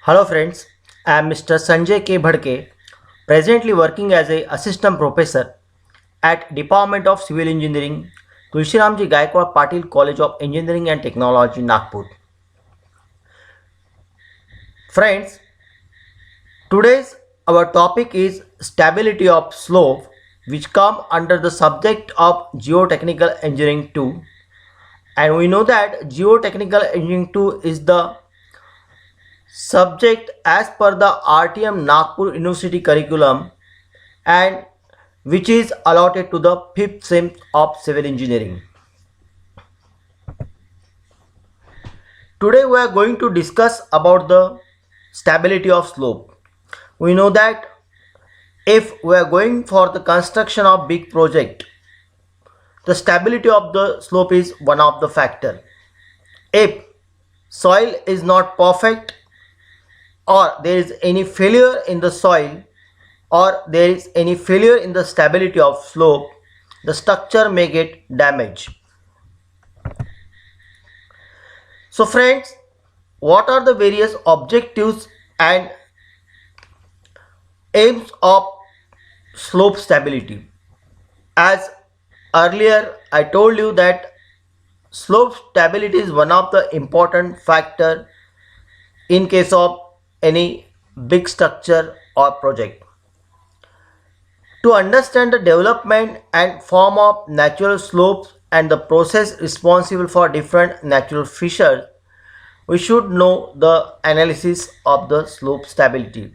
Hello friends, I am Mr. Sanjay K. Bhadke, presently working as a assistant professor at Department of Civil Engineering, Tulsiramji Gaikwad-Patil College of Engineering and Technology, Nagpur. Friends, today's our topic is stability of slope, which come under the subject of Geotechnical Engineering 2, and we know that Geotechnical Engineering 2 is the subject as per the RTM Nagpur University curriculum and which is allotted to the 5th sem of civil engineering. Today we are going to discuss about the stability of slope. We know that if we are going for the construction of big project, the stability of the slope is one of the factor. If soil is not perfect or there is any failure in the soil or there is any failure in the stability of slope, the structure may get damaged. So friends, what are the various objectives and aims of slope stability? As earlier I told you that slope stability is one of the important factor in case of any big structure or project. To understand the development and form of natural slopes and the process responsible for different natural features, we should know the analysis of the slope stability.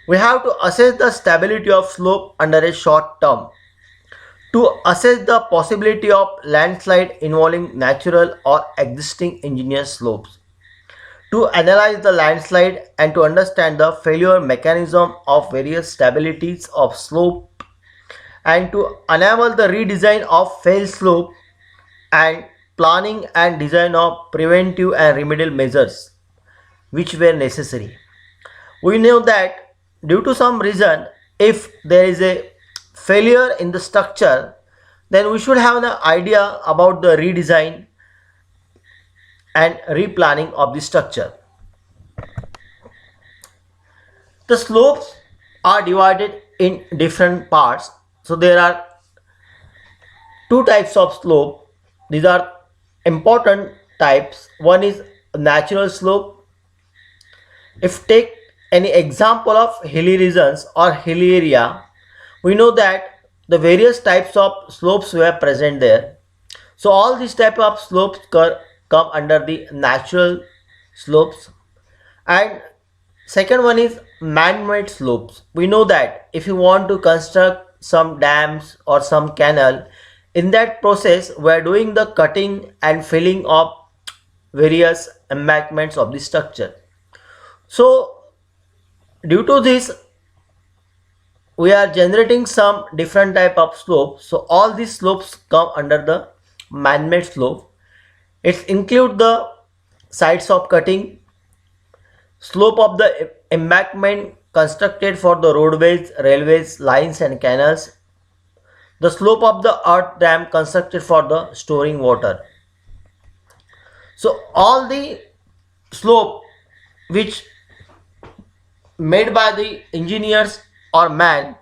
We have to assess the stability of slope under a short term. To assess the possibility of landslide involving natural or existing engineered slopes. To analyze the landslide and to understand the failure mechanism of various stabilities of slope and to enable the redesign of failed slope and planning and design of preventive and remedial measures which were necessary. We know that due to some reason, if there is a failure in the structure, then we should have an idea about the redesign and replanning of the structure. The slopes are divided in different parts. So there are two types of slope. These are important types. One is natural slope. If take any example of hilly regions or hilly area, we know that the various types of slopes were present there. So all these type of slopes come under the natural slopes. And second one is man-made slopes. We know that if you want to construct some dams or some canal, in that process we are doing the cutting and filling of various embankments of the structure. So due to this we are generating some different type of slopes. So all these slopes come under the man-made slope. It include the sites of cutting, slope of the embankment constructed for the roadways, railways, lines and canals, the slope of the earth dam constructed for the storing water. So all the slope which made by the engineers or man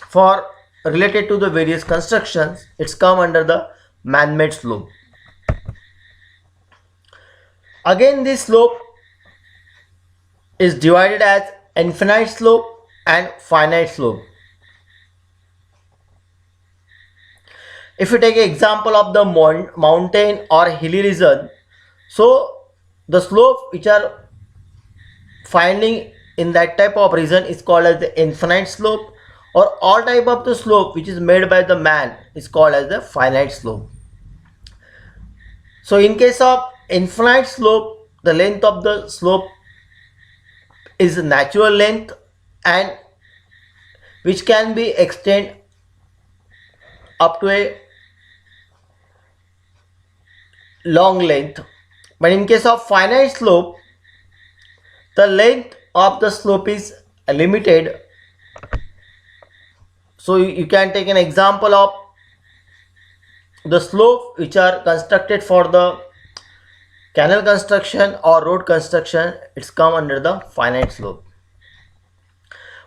for related to the various constructions, it's come under the man-made slope. Again, this slope is divided as infinite slope and finite slope. If you take an example of the mountain or hilly region, so the slope which are finding in that type of region is called as the infinite slope, or all type of the slope which is made by the man is called as the finite slope. So in case of infinite slope, the length of the slope is natural length and which can be extended up to a long length. But in case of finite slope, the length of the slope is limited. So you can take an example of the slope which are constructed for the canal construction or road construction, it's come under the finite slope.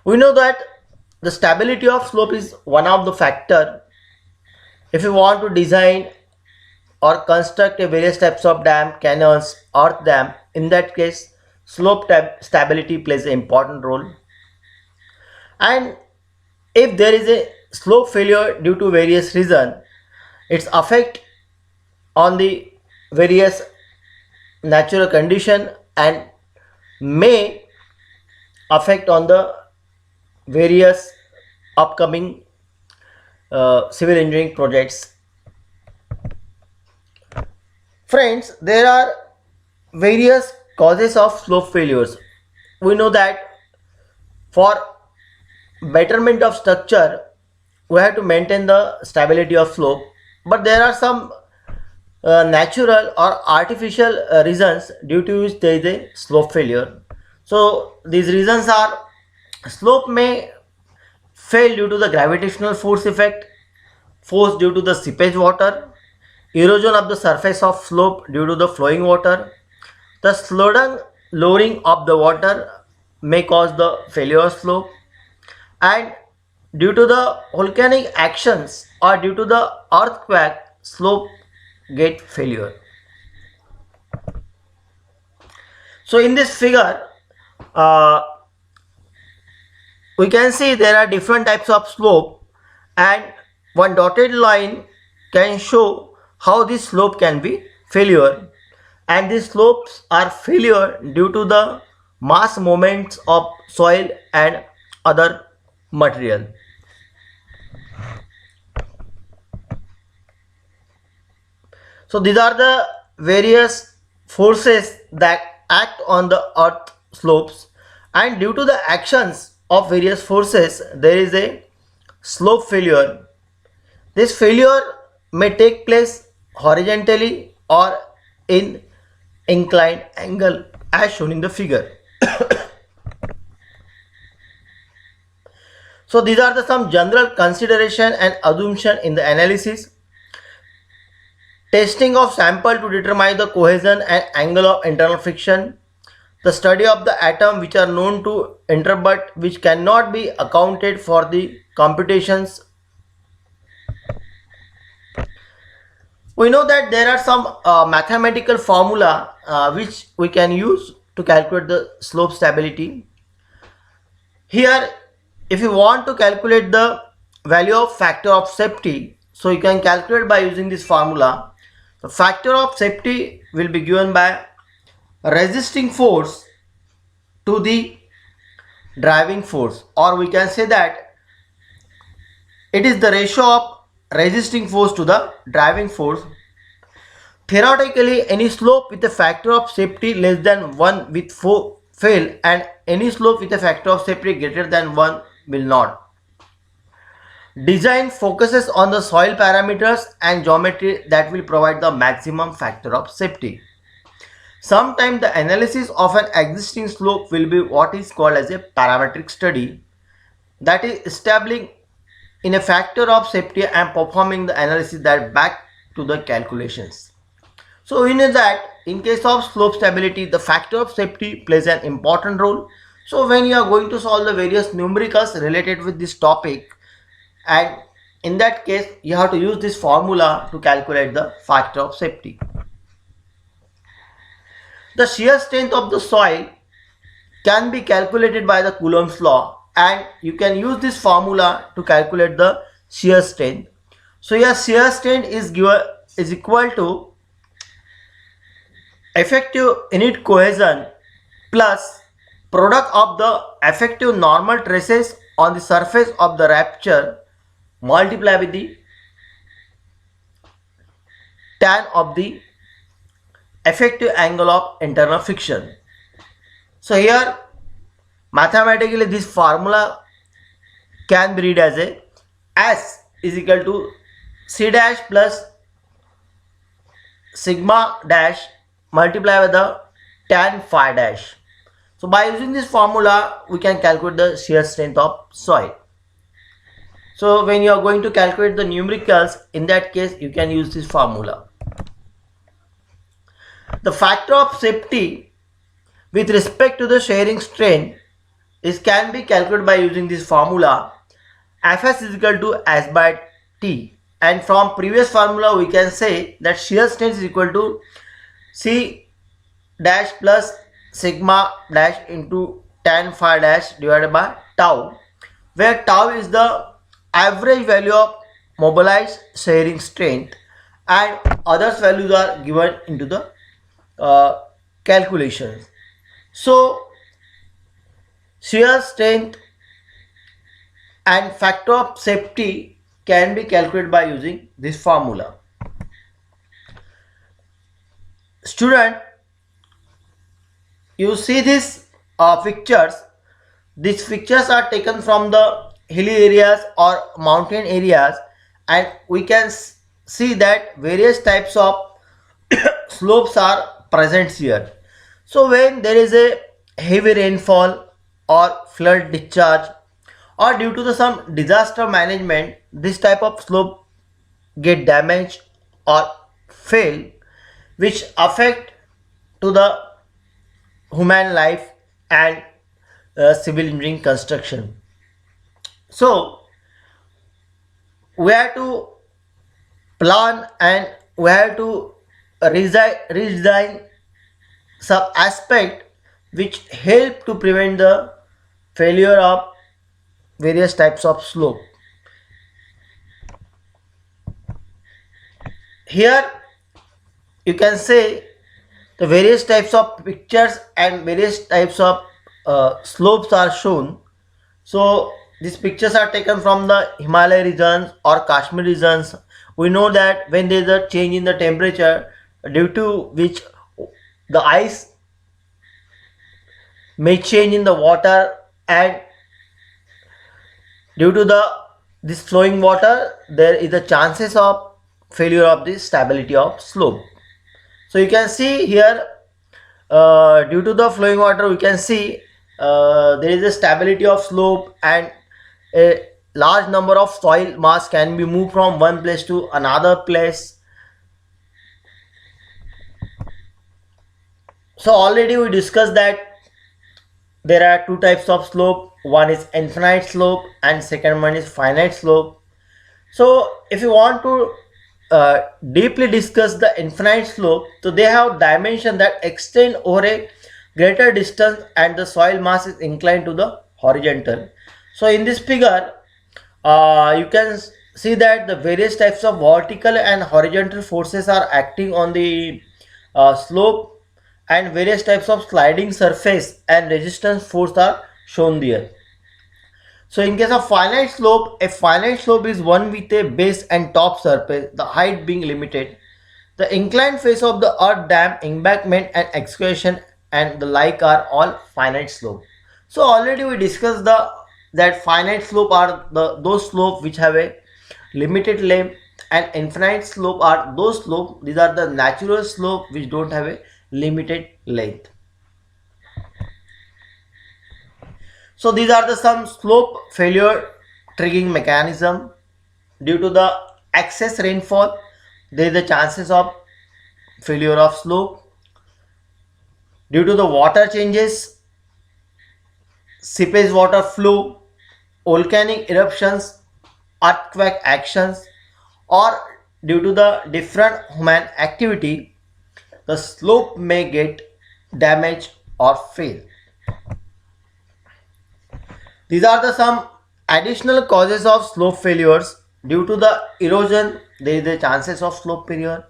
We know that the stability of slope is one of the factor if you want to design or construct a various types of dam, canals, earth dam. In that case, slope stability plays an important role. And if there is a slope failure due to various reasons, its effect on the various natural condition and may affect on the various upcoming civil engineering projects. Friends, there are various causes of slope failures. We know that for betterment of structure, we have to maintain the stability of slope, but there are some natural or artificial reasons due to which there is a slope failure. So these reasons are: slope may fail due to the gravitational force effect, force due to the seepage water, erosion of the surface of slope due to the flowing water. The slowdown lowering of the water may cause the failure of slope, and due to the volcanic actions or due to the earthquake, slope get failure. So in this figure, uh, we can see there are different types of slope, and one dotted line can show how this slope can be failure, and these slopes are failure due to the mass movements of soil and other material. So these are the various forces that act on the earth slopes, and due to the actions of various forces there is a slope failure. This failure may take place horizontally or in inclined angle as shown in the figure. So these are the some general consideration and assumption in the analysis. Testing of sample to determine the cohesion and angle of internal friction. The study of the atom which are known to interrupt, which cannot be accounted for the computations. We know that there are some mathematical formula which we can use to calculate the slope stability. Here, if you want to calculate the value of factor of safety, so you can calculate by using this formula. The factor of safety will be given by resisting force to the driving force, or we can say that it is the ratio of resisting force to the driving force. Theoretically, any slope with a factor of safety less than 1 will fail, and any slope with a factor of safety greater than 1 will not. Design focuses on the soil parameters and geometry that will provide the maximum factor of safety. Sometimes the analysis of an existing slope will be what is called as a parametric study, that is establishing in a factor of safety and performing the analysis that back to the calculations. So we know that in case of slope stability, the factor of safety plays an important role. So when you are going to solve the various numericals related with this topic, and in that case you have to use this formula to calculate the factor of safety. The shear strength of the soil can be calculated by the Coulomb's law, and you can use this formula to calculate the shear strength. So your shear strength is equal to effective unit cohesion plus product of the effective normal traces on the surface of the rupture multiplied with the tan of the effective angle of internal friction. So here mathematically this formula can be read as a S is equal to C dash plus sigma dash multiplied with the tan phi dash. So by using this formula we can calculate the shear strength of soil. So when you are going to calculate the numericals, in that case you can use this formula. The factor of safety with respect to the shearing strain can be calculated by using this formula. Fs is equal to S by T, and from previous formula we can say that shear strain is equal to C dash plus sigma dash into tan phi dash divided by tau, where tau is the average value of mobilized shearing strength and others values are given into the calculations. So shear strength and factor of safety can be calculated by using this formula. Student, you see these pictures. These pictures are taken from the hilly areas or mountain areas, and we can see that various types of slopes are present here. So when there is a heavy rainfall or flood discharge or due to some disaster management, this type of slope get damaged or fail, which affect to the human life and civil engineering construction. So we have to plan and we have to redesign some aspect which help to prevent the failure of various types of slope. Here you can say the various types of pictures and various types of slopes are shown. So these pictures are taken from the Himalaya regions or Kashmir regions. We know that when there is a change in the temperature, due to which the ice may change in the water, and due to this flowing water, there is a chances of failure of the stability of slope. So you can see here, due to the flowing water, we can see there is a stability of slope and a large number of soil mass can be moved from one place to another place. So already we discussed that there are two types of slope. One is infinite slope and second one is finite slope. So if you want to deeply discuss the infinite slope, so they have dimension that extend over a greater distance and the soil mass is inclined to the horizontal. So in this figure, you can see that the various types of vertical and horizontal forces are acting on the slope, and various types of sliding surface and resistance force are shown there. So in case of finite slope, a finite slope is one with a base and top surface, the height being limited. The inclined face of the earth, dam, embankment and excavation and the like are all finite slope. So already we discussed that finite slope are those slope which have a limited length, and infinite slope are those slope, these are the natural slope which don't have a limited length. So these are the some slope failure triggering mechanism. Due to the excess rainfall, there is a chances of failure of slope. Due to the water changes, seepage water flow, volcanic eruptions, earthquake actions, or due to the different human activity, the slope may get damaged or fail. These are the some additional causes of slope failures. Due to the erosion, there is a chances of slope failure.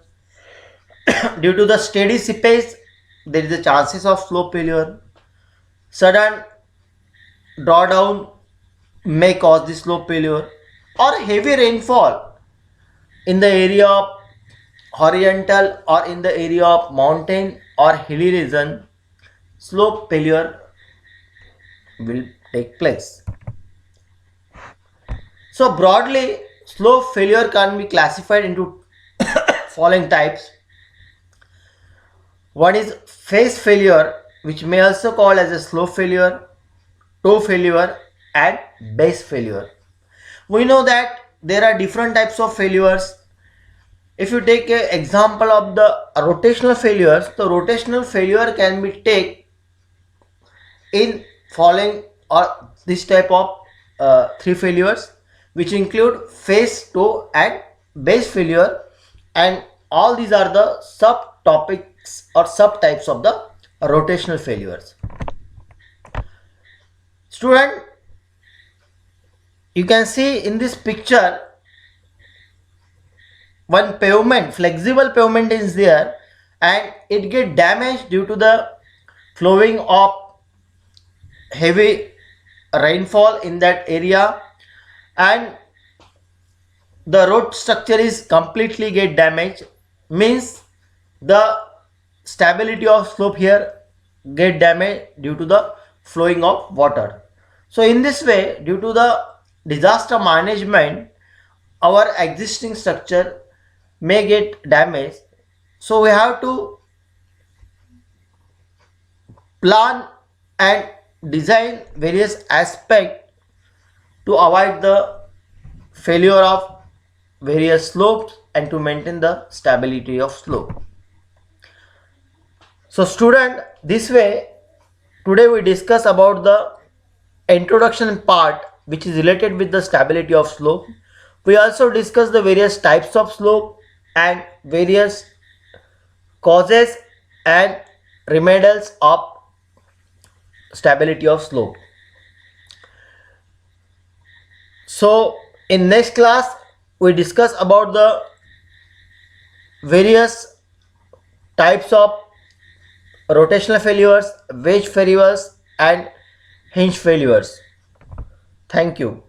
Due to the steady seepage, there is a chances of slope failure. Sudden drawdown may cause the slope failure, or heavy rainfall in the area of horizontal or in the area of mountain or hilly region, slope failure will take place. So broadly, slope failure can be classified into following types. One is face failure, which may also called as a slope failure, toe failure and base failure. We know that there are different types of failures. if you take an example of the rotational failures, the rotational failure can be taken in following or this type of three failures, which include face, toe and base failure, and all these are the subtopics or subtypes of the rotational failures. Student, you can see in this picture one pavement, flexible pavement is there, and it get damaged due to the flowing of heavy rainfall in that area, and the road structure is completely get damaged, means the stability of slope here get damaged due to the flowing of water. So in this way, due to the disaster management, our existing structure may get damaged. So we have to plan and design various aspects to avoid the failure of various slopes and to maintain the stability of slope. So student, this way today we discuss about the introduction part which is related with the stability of slope. We also discuss the various types of slope and various causes and remedials of stability of slope. So in next class we discuss about the various types of rotational failures, wedge failures and hinge failures. Thank you.